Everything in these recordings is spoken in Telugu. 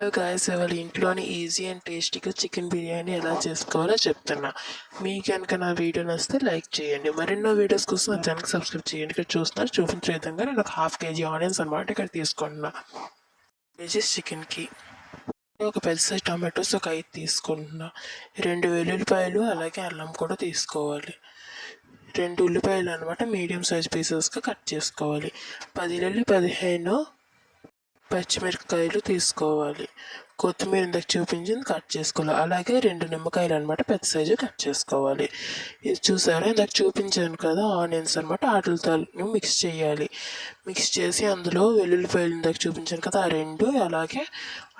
హలో గాయ్స్, ఇవాళ ఇంట్లోనే ఈజీ అండ్ టేస్టీగా చికెన్ బిర్యానీ ఎలా చేసుకోవాలో చెప్తున్నా. మీకు కనుక నా వీడియో నచ్చితే లైక్ చేయండి. మరెన్నో వీడియోస్ కోసం నా ఛానల్కి సబ్స్క్రైబ్ చేయండి. ఇక్కడ చూస్తున్నారు చూపించే విధంగా నేను ఒక 1/2 kg ఆనియన్స్ అనమాట ఇక్కడ తీసుకుంటున్నా. కేజీస్ చికెన్కి ఒక పెద్ద సైజ్ టమాటోస్ ఒక 5 తీసుకుంటున్నా. 2 వెల్లుల్లిపాయలు అలాగే అల్లం కూడా తీసుకోవాలి. 2 ఉల్లిపాయలు అనమాట మీడియం సైజ్ పీసెస్గా కట్ చేసుకోవాలి. 10 నుండి 15 పచ్చిమిరపకాయలు తీసుకోవాలి. కొత్తిమీర ఇందాక చూపించింది కట్ చేసుకోవాలి. అలాగే 2 నిమ్మకాయలు అనమాట పెద్ద సైజు కట్ చేసుకోవాలి. ఇది చూసారా, ఇందాక చూపించాను కదా ఆనియన్స్ అనమాట, వాటితో మిక్స్ చేయాలి. మిక్స్ చేసి అందులో వెల్లుల్లిపాయలు ఇందాక చూపించాను కదా ఆ 2, అలాగే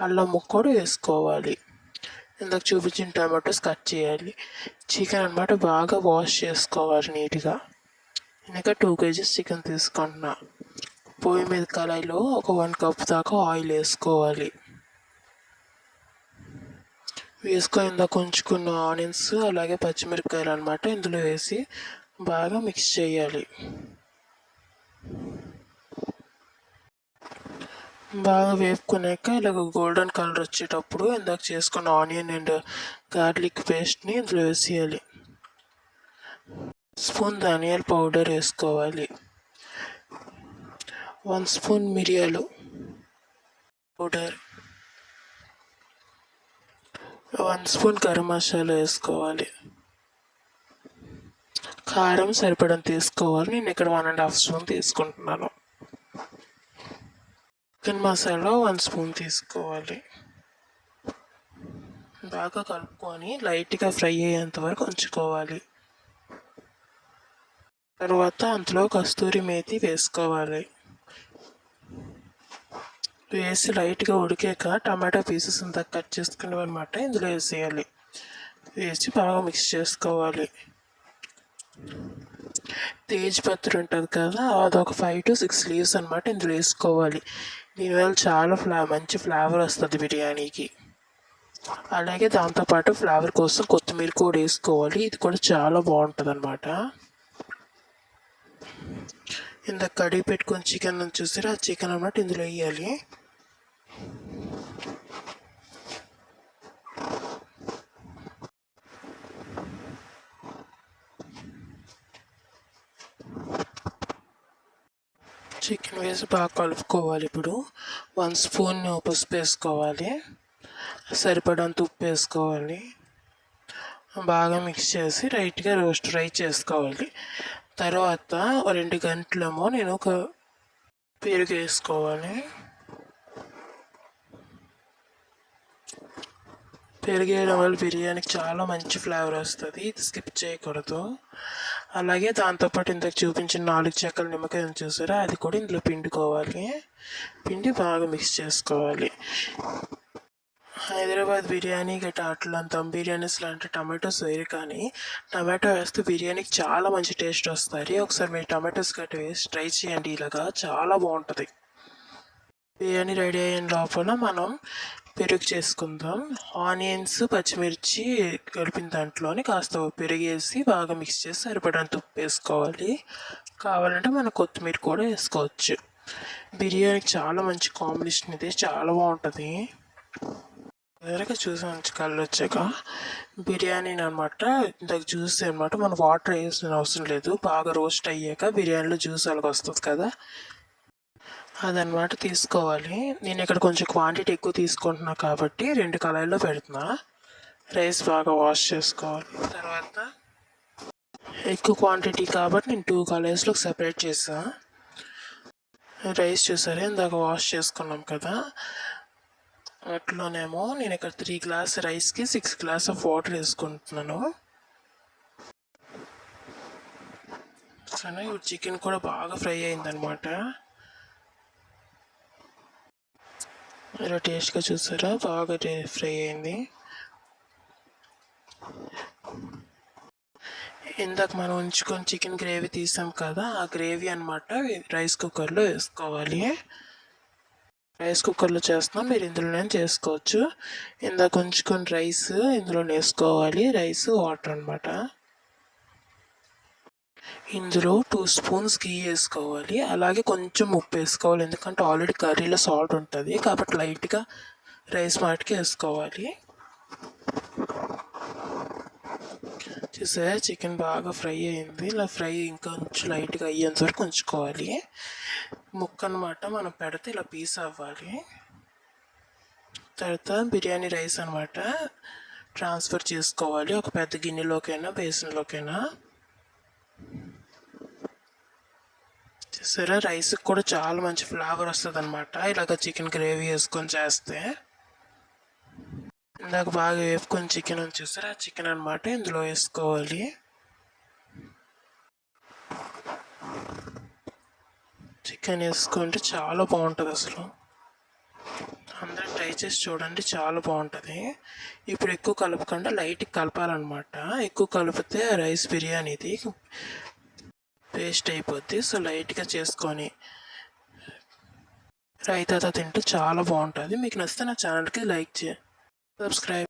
అల్లం ముక్క కూడా వేసుకోవాలి. ఇందాక చూపించిన టమాటోస్ కట్ చేయాలి. చికెన్ అనమాట బాగా వాష్ చేసుకోవాలి నీట్గా. ఇంకా 2 kgs చికెన్ తీసుకుంటున్నా. పొయ్యి మీద కళాయిలో ఒక 1 కప్ దాకా ఆయిల్ వేసుకోవాలి. వేసుకొని ఇందాక ఉంచుకున్న ఆనియన్స్ అలాగే పచ్చిమిరపకాయలు అనమాట ఇందులో వేసి బాగా మిక్స్ చేయాలి. బాగా వేపుకున్నాక ఇలాగ గోల్డెన్ కలర్ వచ్చేటప్పుడు ఇందాక చేసుకున్న ఆనియన్ అండ్ గార్లిక్ పేస్ట్ని ఇందులో వేసేయాలి. స్పూన్ ధనియాల పౌడర్ వేసుకోవాలి. 1 స్పూన్ మిరియాలు పౌడర్, 1 స్పూన్ గరం మసాలా వేసుకోవాలి. కారం సరిపడంత తీసుకోవాలి. నేను ఇక్కడ 1.5 స్పూన్ తీసుకుంటున్నాను. చికెన్ మసాలా 1 స్పూన్ తీసుకోవాలి. బాగా కలుపుకొని లైట్గా ఫ్రై అయ్యేంత వరకు ఉంచుకోవాలి. తర్వాత అందులో కస్తూరి మేతి వేసుకోవాలి. వేసి లైట్గా ఉడికాక టమాటో పీసెస్ అంతా కట్ చేసుకున్నవన్నమాట ఇందులో వేసేయాలి. వేసి బాగా మిక్స్ చేసుకోవాలి. తేజ్ పత్రి ఉంటుంది కదా, అదొక 5 to 6 లీవ్స్ అనమాట ఇందులో వేసుకోవాలి. దీనివల్ల చాలా మంచి ఫ్లేవర్ వస్తుంది బిర్యానీకి. అలాగే దాంతోపాటు ఫ్లేవర్ కోసం కొత్తిమీర కూడా వేసుకోవాలి. ఇది కూడా చాలా బాగుంటుంది అనమాట. ఇందాక కడిగి పెట్టుకొని చికెన్ చూసారా, ఆ చికెన్ అన్నమాట ఇందులో వేయాలి. చికెన్ వేసి బాగా కలుపుకోవాలి. ఇప్పుడు 1 స్పూన్ పసుపు వేసుకోవాలి. సరిపడంత ఉప్పు వేసుకోవాలి. బాగా మిక్స్ చేసి రైట్గా ఫ్రై చేసుకోవాలి. తర్వాత 2 గంటలేమో నేను ఒక పెరుగు వేసుకోవాలి. పెరుగు వేయడం వల్ల బిర్యానీకి చాలా మంచి ఫ్లేవర్ వస్తుంది. ఇది స్కిప్ చేయకూడదు. అలాగే దాంతోపాటు ఇందాక చూపించిన 4 చెక్కల నిమ్మకాయలు చూసారా, అది కూడా ఇందులో పిండుకోవాలి. పిండి బాగా మిక్స్ చేసుకోవాలి. హైదరాబాద్ బిర్యానీ గట్రా అట్లా దమ్ బిర్యానీస్ లాంటి టమాటోస్ వేయరు, కానీ టమాటో వేస్తే బిర్యానీకి చాలా మంచి టేస్ట్ వస్తుంది. ఒకసారి మీరు టమాటోస్ గట్రా వేసి ట్రై చేయండి. ఇలాగా చాలా బాగుంటుంది. బిర్యానీ రెడీ అయిన లోపల మనం పెరుగు చేసుకుందాం. ఆనియన్స్ పచ్చిమిర్చి కలిపిన దాంట్లోని కాస్త పెరుగు వేసి బాగా మిక్స్ చేసి సరిపడంత ఉప్పు వేసుకోవాలి. కావాలంటే మనం కొత్తిమీర కూడా వేసుకోవచ్చు. బిర్యానీకి చాలా మంచి కాంబినేషన్, ఇది చాలా బాగుంటుంది. దగ్గరగా చూసి మంచి కలర్ వచ్చాక బిర్యానీని అనమాట ఇందాక జ్యూస్ అనమాట మనం వాటర్ వేసిన అవసరం లేదు. బాగా రోస్ట్ అయ్యాక బిర్యానీలో జ్యూస్ అలాగ వస్తుంది కదా, అదనమాట తీసుకోవాలి. నేను ఇక్కడ కొంచెం క్వాంటిటీ ఎక్కువ తీసుకుంటున్నా కాబట్టి 2 కళాయిల్లో పెడుతున్నా. రైస్ బాగా వాష్ చేసుకోవాలి. తర్వాత ఎక్కువ క్వాంటిటీ కాబట్టి నేను 2 కళాయిస్లో సెపరేట్ చేసా. రైస్ చూసారా, ఇందాక వాష్ చేసుకున్నాం కదా, అట్లోనేమో నేను ఇక్కడ 3 గ్లాస్ రైస్కి 6 గ్లాస్ ఆఫ్ వాటర్ వేసుకుంటున్నాను. సరే, చికెన్ కూడా బాగా ఫ్రై అయిందనమాట. ఇలా టేస్ట్గా చూసారా, బాగా ఫ్రై అయింది. ఇందాక మనం ఉంచుకొని చికెన్ గ్రేవీ తీసాం కదా, ఆ గ్రేవీ అనమాట రైస్ కుక్కర్లో వేసుకోవాలి. రైస్ కుక్కర్లో చేస్తున్నాం, మీరు ఇందులోనే చేసుకోవచ్చు. ఇందాక ఉంచుకొని రైస్ ఇందులో వేసుకోవాలి. రైస్ వాటర్ అనమాట. ఇందులో 2 స్పూన్స్ గీ వేసుకోవాలి. అలాగే కొంచెం ఉప్పు వేసుకోవాలి, ఎందుకంటే ఆల్రెడీ కర్రీలో సాల్ట్ ఉంటుంది కాబట్టి లైట్గా రైస్ మాటికి వేసుకోవాలి. చూసారా చికెన్ బాగా ఫ్రై అయింది. ఇలా ఫ్రై ఇంకొంచెం లైట్గా అయ్యేంత వరకు ఉంచుకోవాలి. ముక్క అనమాట మనం పెడితే ఇలా పీస్ అవ్వాలి. తర్వాత బిర్యానీ రైస్ అనమాట ట్రాన్స్ఫర్ చేసుకోవాలి ఒక పెద్ద గిన్నెలోకైనా బేసిన్లోకైనా. చూసారా రైస్కి కూడా చాలా మంచి ఫ్లేవర్ వస్తుంది అనమాట ఇలాగ చికెన్ గ్రేవీ వేసుకొని చేస్తే. ఇందాక బాగా వేపుకొని చికెన్ చూసారా చికెన్ అనమాట ఇందులో వేసుకోవాలి. చికెన్ వేసుకుంటే చాలా బాగుంటుంది అసలు. అందరూ ట్రై చేసి చూడండి, చాలా బాగుంటుంది. ఇప్పుడు ఎక్కువ కలపకుండా లైట్గా కలపాలన్నమాట. ఎక్కువ కలిపితే రైస్ బిర్యానీది పేస్ట్ అయిపోద్ది. సో లైట్గా చేసుకొని రైతాతో తింటే చాలా బాగుంటుంది. మీకు నచ్చితే నా ఛానల్కి లైక్ చేయండి, సబ్స్క్రైబ్.